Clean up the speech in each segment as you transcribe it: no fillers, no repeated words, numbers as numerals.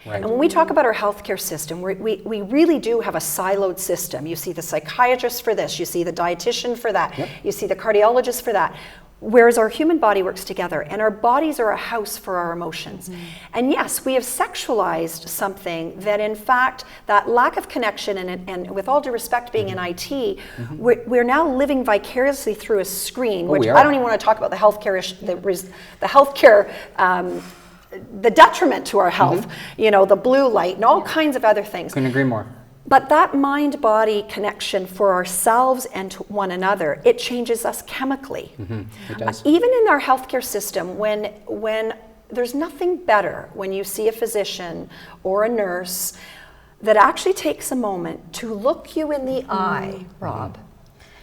Right. And when we talk about our healthcare system, we really do have a siloed system. You see the psychiatrist for this, you see the dietitian for that, Yep. you see the cardiologist for that. Whereas our human body works together, and our bodies are a house for our emotions. And yes, we have sexualized something that, in fact, that lack of connection, and with all due respect, being in IT, we're now living vicariously through a screen, which I don't even want to talk about the healthcare the detriment to our health, you know, the blue light and all kinds of other things. Couldn't agree more. But that mind-body connection for ourselves and to one another, it changes us chemically. It does. Even in our healthcare system, when there's nothing better when you see a physician or a nurse that actually takes a moment to look you in the eye, Rob,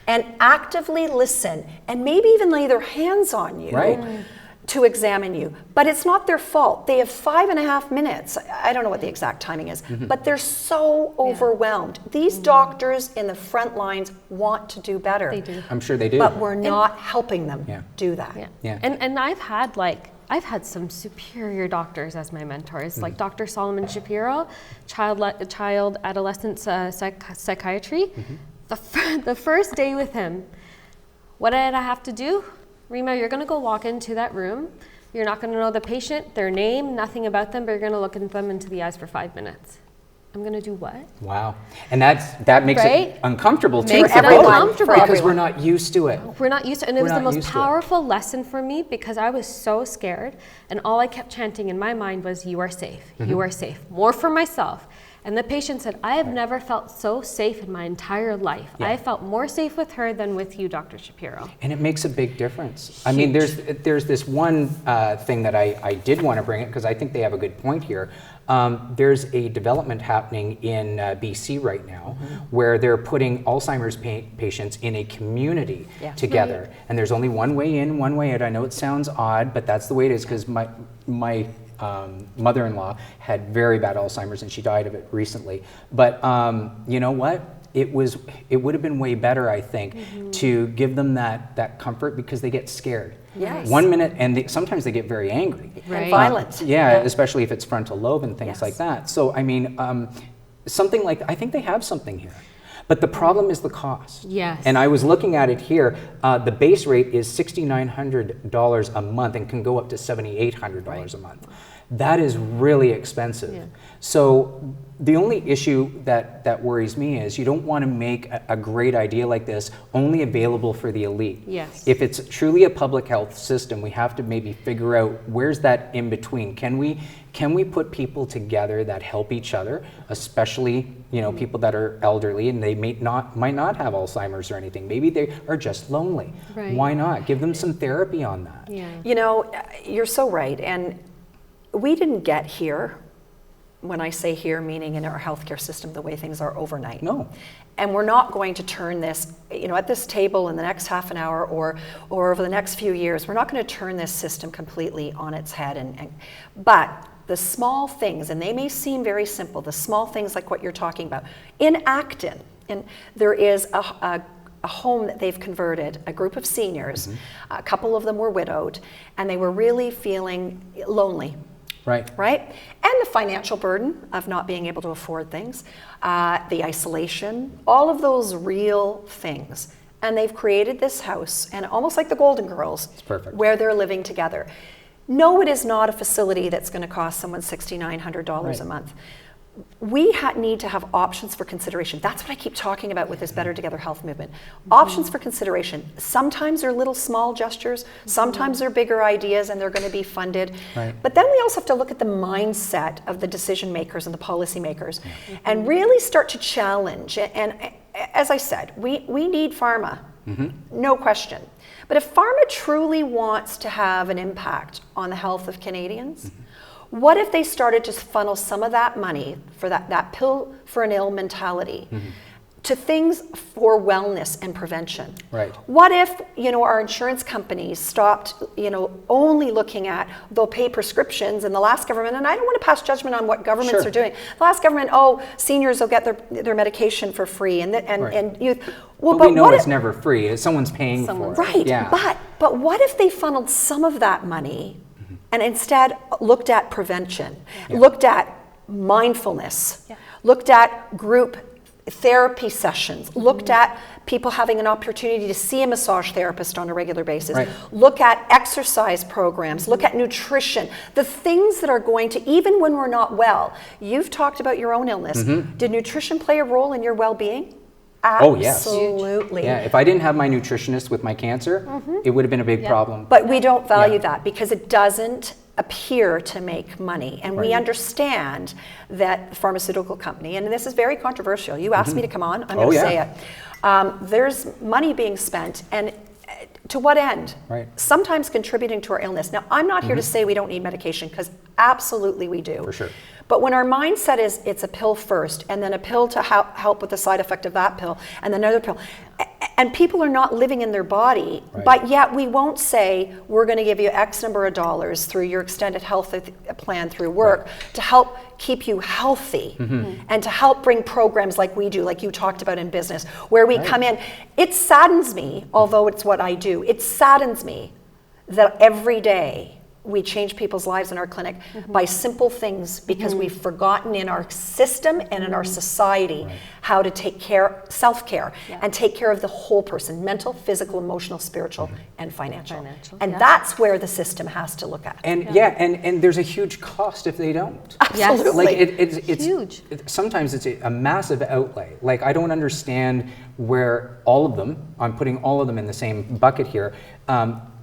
and actively listen, and maybe even lay their hands on you. Right. To examine you, but it's not their fault. They have 5.5 minutes. I don't know what the exact timing is, but they're so overwhelmed. These doctors in the front lines want to do better. They do. I'm sure they do. But we're not helping them do that. Yeah. And I've had some superior doctors as my mentors, like Dr. Solomon Shapiro, child adolescent psychiatry. The first day with him, what did I have to do? Reema, you're going to go walk into that room. You're not going to know the patient, their name, nothing about them, but you're going to look at them into the eyes for 5 minutes. I'm going to do what? Wow. And that makes it uncomfortable too. Makes it uncomfortable. Because we're not used to it. We're not used to it. And it was the most powerful lesson for me because I was so scared. And all I kept chanting in my mind was, you are safe. You are safe. More for myself. And the patient said, I have never felt so safe in my entire life. I felt more safe with her than with you, Dr. Shapiro. And it makes a big difference. I mean, there's this one thing that I did want to bring it because I think they have a good point here. There's a development happening in BC right now where they're putting Alzheimer's patients in a community together. And there's only one way in, one way out. I know it sounds odd, but that's the way it is because my mother-in-law had very bad Alzheimer's and she died of it recently. But you know what? It would have been way better, I think, to give them that comfort because they get scared. Yes. 1 minute, and sometimes they get very angry. And violent. Especially if it's frontal lobe and things like that. So, I mean, something like, I think they have something here. But the problem is the cost. Yes. And I was looking at it here. The base rate is $6,900 a month and can go up to $7,800 a month. That is really expensive. Yeah. So the only issue that worries me is you don't want to make a great idea like this only available for the elite. Yes. If it's truly a public health system, we have to maybe figure out where's that in between. Can we put people together that help each other, especially people that are elderly and they might not have Alzheimer's or anything. Maybe they are just lonely. Right. Why not give them some therapy on that? Yeah. You know, you're so right, and we didn't get here. When I say here, meaning in our healthcare system, the way things are overnight. No. And we're not going to turn this, at this table in the next half an hour or over the next few years, we're not going to turn this system completely on its head. But the small things, and they may seem very simple, the small things like what you're talking about. In Acton, there is a home that they've converted, a group of seniors, a couple of them were widowed, and they were really feeling lonely. Right. And the financial burden of not being able to afford things, the isolation, all of those real things. And they've created this house, and almost like the Golden Girls, it's perfect, where they're living together. No, it is not a facility that's going to cost someone $6,900 a month. We need to have options for consideration. That's what I keep talking about with this Better Together Health movement. Options for consideration. Sometimes they're little small gestures, sometimes they're bigger ideas and they're going to be funded. But then we also have to look at the mindset of the decision makers and the policy makers and really start to challenge. And as I said, we need pharma, no question. But if pharma truly wants to have an impact on the health of Canadians, what if they started to funnel some of that money for that pill for an ill mentality to things for wellness and prevention? Right. What if, our insurance companies stopped, only looking at they'll pay prescriptions in the last government, and I don't want to pass judgment on what governments are doing. The last government, seniors will get their medication for free and youth. Well, but we know it's never free. Someone's paying for it. Right. Yeah. But what if they funneled some of that money and instead looked at prevention, looked at mindfulness, looked at group therapy sessions, looked at people having an opportunity to see a massage therapist on a regular basis, look at exercise programs, look at nutrition, the things that are going to, even when we're not well, you've talked about your own illness. Did nutrition play a role in your well-being? Oh, yes. Absolutely. Yeah, if I didn't have my nutritionist with my cancer, it would have been a big problem. But we don't value that because it doesn't appear to make money. And we understand that the pharmaceutical company, and this is very controversial, you asked me to come on, I'm going to say it. There's money being spent, and to what end? Sometimes contributing to our illness. Now, I'm not here to say we don't need medication, because absolutely we do. For sure. But when our mindset is it's a pill first, and then a pill to help with the side effect of that pill, and then another pill, and people are not living in their body, but yet we won't say we're going to give you X number of dollars through your extended health plan through work to help keep you healthy and to help bring programs like we do, like you talked about in business, where we come in. It saddens me, although it's what I do, it saddens me that every day we change people's lives in our clinic by simple things because we've forgotten in our system and in our society how to take care, self-care, and take care of the whole person, mental, physical, emotional, spiritual, and financial. And that's where the system has to look at. And and there's a huge cost if they don't. Absolutely. Like it's huge. Sometimes it's a massive outlay. Like, I don't understand where all of them, I'm putting all of them in the same bucket here,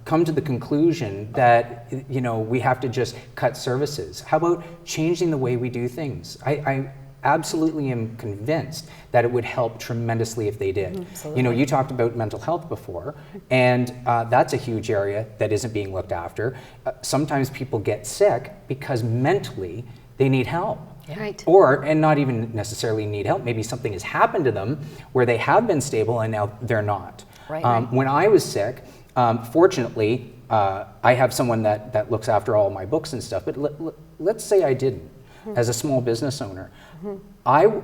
come to the conclusion that, you know, we have to just cut services. How about changing the way we do things? I absolutely am convinced that it would help tremendously if they did. You know, you talked about mental health before, and that's a huge area that isn't being looked after. Sometimes people get sick because mentally they need help. And not even necessarily need help. Maybe something has happened to them where they have been stable and now they're not. When I was sick, fortunately, I have someone that looks after all my books and stuff, but let's say I didn't, as a small business owner.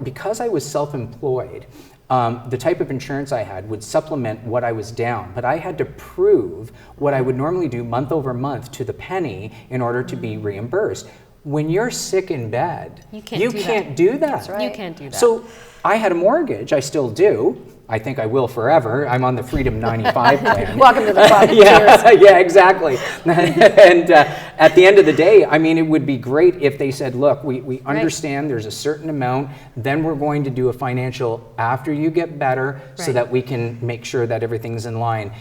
Because I was self-employed, the type of insurance I had would supplement what I was down, but I had to prove what I would normally do month over month to the penny in order to be reimbursed. When you're sick in bed, you can't do that. That's right. You can't do that. So I had a mortgage, I still do. I think I will forever. I'm on the Freedom 95 plan. Welcome to the club. Yeah, exactly. And at the end of the day, I mean, it would be great if they said, look, we understand there's a certain amount, then we're going to do a financial after you get better so that we can make sure that everything's in line.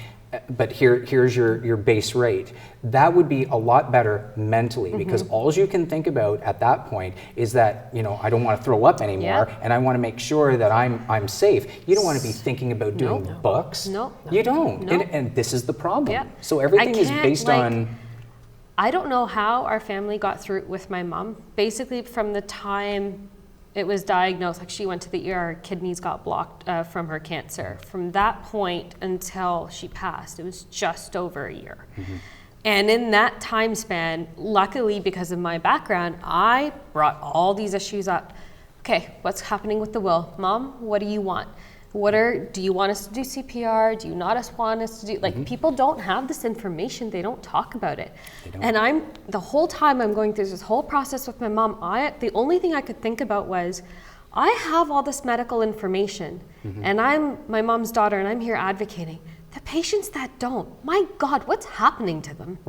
But here's your base rate. That would be a lot better mentally, because all you can think about at that point is that, you know, I don't want to throw up anymore, and I want to make sure that I'm safe. You don't want to be thinking about doing books. You don't. And this is the problem. So everything is based on... I don't know how our family got through it with my mom. Basically, from the time it was diagnosed, like she went to the ER, kidneys got blocked from her cancer. From that point until she passed, it was just over a year. And in that time span, luckily because of my background, I brought all these issues up. Okay, what's happening with the will? Mom, what do you want? Do you want us to do CPR? Do you not want us to do, like, people don't have this information, they don't talk about it. And the whole time I'm going through this whole process with my mom, the only thing I could think about was, I have all this medical information, and I'm my mom's daughter, and I'm here advocating. The patients that don't, my God, what's happening to them?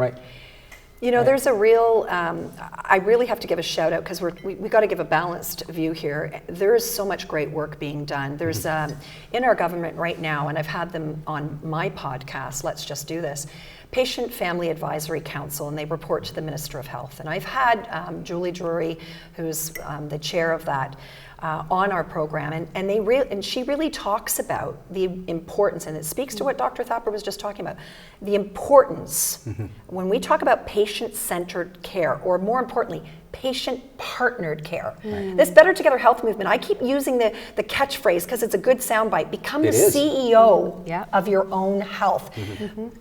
You know, there's a real, I really have to give a shout out, because we got to give a balanced view here. There is so much great work being done. There's, in our government right now, and I've had them on my podcast, Let's Just Do This, Patient Family Advisory Council, and they report to the Minister of Health. And I've had Julie Drury, who's the chair of that, on our program, and she really talks about the importance, and it speaks to what Dr. Thapar was just talking about, the importance when we talk about patient-centered care, or more importantly, patient-partnered care. This Better Together Health movement, I keep using the catchphrase because it's a good soundbite. Become the CEO of your own health.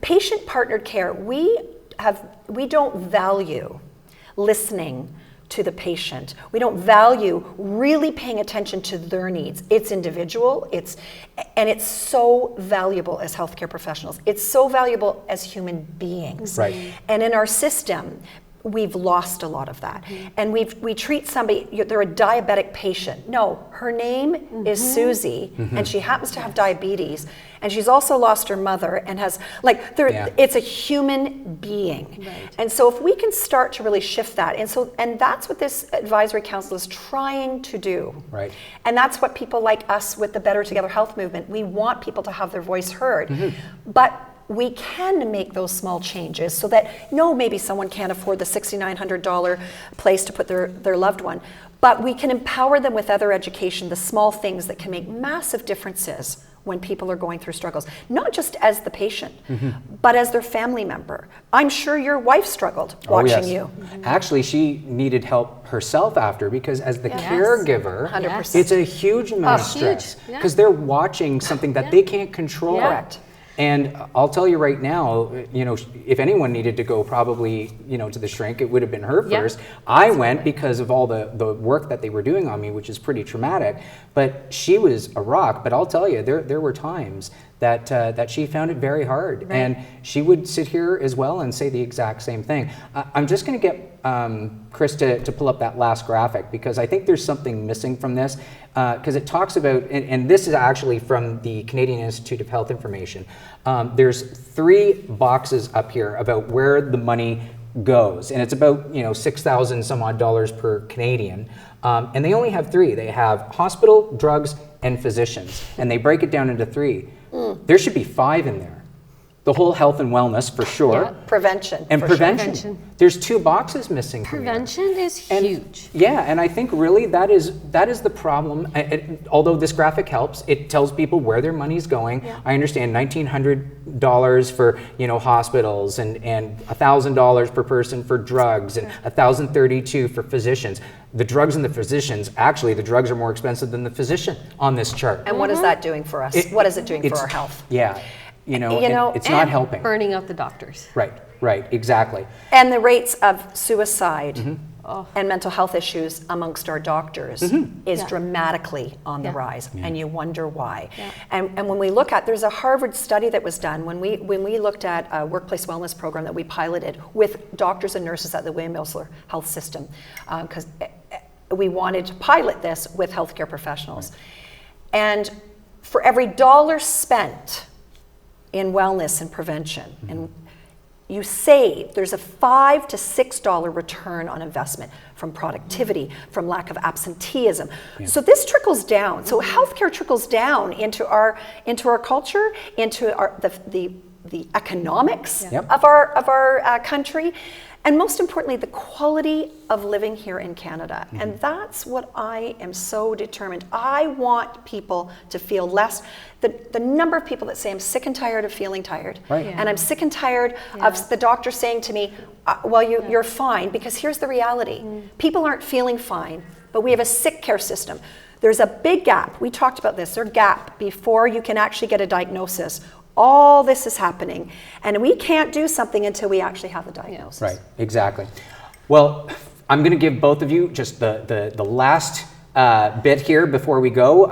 Patient-partnered care, we don't value listening to the patient. We don't value really paying attention to their needs. It's individual, and it's so valuable as healthcare professionals. It's so valuable as human beings. And in our system, we've lost a lot of that. And we treat somebody, they're a diabetic patient. No, her name is Susie, and she happens to have diabetes, and she's also lost her mother and has, it's a human being. Right. And so if we can start to really shift that, and that's what this advisory council is trying to do. Right. And that's what people like us with the Better Together Health movement, we want people to have their voice heard. But we can make those small changes so that, maybe someone can't afford the $6,900 place to put their loved one, but we can empower them with other education, the small things that can make massive differences when people are going through struggles, not just as the patient, but as their family member. I'm sure your wife struggled watching you. Actually, she needed help herself after, because as the caregiver, 100%. it's a huge amount of stress, because they're watching something that they can't control. Correct. And I'll tell you right now, if anyone needed to go probably, to the shrink, it would have been her first. I went because of all the work that they were doing on me, which is pretty traumatic. But she was a rock. But I'll tell you, there were times that she found it very hard. Right. And she would sit here as well and say the exact same thing. I'm just going to get Chris to pull up that last graphic, because I think there's something missing from this, because it talks about, and this is actually from the Canadian Institute of Health Information. There's 3 boxes up here about where the money goes, and it's about $6,000 some odd per Canadian, and they only have 3. They have hospital, drugs, and physicians, and they break it down into 3. There should be 5 in there. The whole health and wellness, for sure. Yeah. Prevention. And prevention. There's 2 boxes missing from Prevention is huge. And I think really that is the problem. Although this graphic helps, it tells people where their money's going. Yeah. I understand $1,900 for hospitals, and $1,000 per person for drugs, and $1,032 for physicians. The drugs and the physicians, actually, the drugs are more expensive than the physician on this chart. And what is that doing for us? What is it doing for our health? Yeah. It's not helping. Burning out the doctors. Right, exactly. And the rates of suicide and mental health issues amongst our doctors is dramatically on the rise, and you wonder why. Yeah. And when we look at, there's a Harvard study that was done when we looked at a workplace wellness program that we piloted with doctors and nurses at the William Milsler Health System, because we wanted to pilot this with healthcare professionals. And for every dollar spent in wellness and prevention, and you save, there's a $5 to $6 return on investment from productivity, from lack of absenteeism. So this trickles down. So healthcare trickles down into our culture, into the economics of our country, and most importantly, the quality of living here in Canada. And that's what I am so determined. I want people to feel less. The number of people that say, I'm sick and tired of feeling tired. Right. Yeah. And I'm sick and tired of the doctor saying to me, you're fine, because here's the reality. People aren't feeling fine, but we have a sick care system. There's a big gap. We talked about this. There's a gap before you can actually get a diagnosis. All this is happening, and we can't do something until we actually have a diagnosis. Right, exactly. Well, I'm going to give both of you just the last bit here before we go.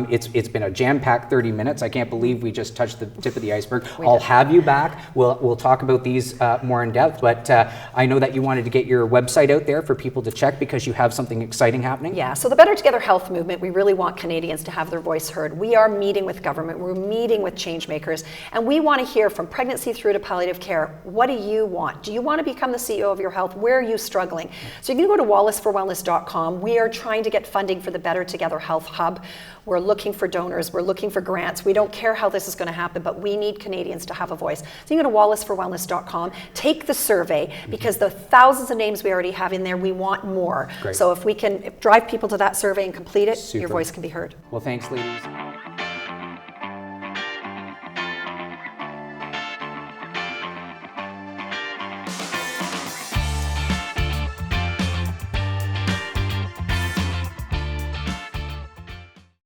It's been a jam-packed 30 minutes. I can't believe we just touched the tip of the iceberg. I'll have you back. We'll talk about these more in depth, but I know that you wanted to get your website out there for people to check, because you have something exciting happening. Yeah, so the Better Together Health movement, we really want Canadians to have their voice heard. We are meeting with government, we're meeting with change makers, and we want to hear from pregnancy through to palliative care. What do you want? Do you want to become the CEO of your health? Where are you struggling? So you can go to wallisforwellness.com. We are trying to get funding for the Better Together Health Hub. We're looking for donors, we're looking for grants. We don't care how this is going to happen, but we need Canadians to have a voice. So you can go to wallisforwellness.com, take the survey, because the thousands of names we already have in there, we want more. Great. So if we can drive people to that survey and complete it, your voice can be heard. Well, thanks, ladies.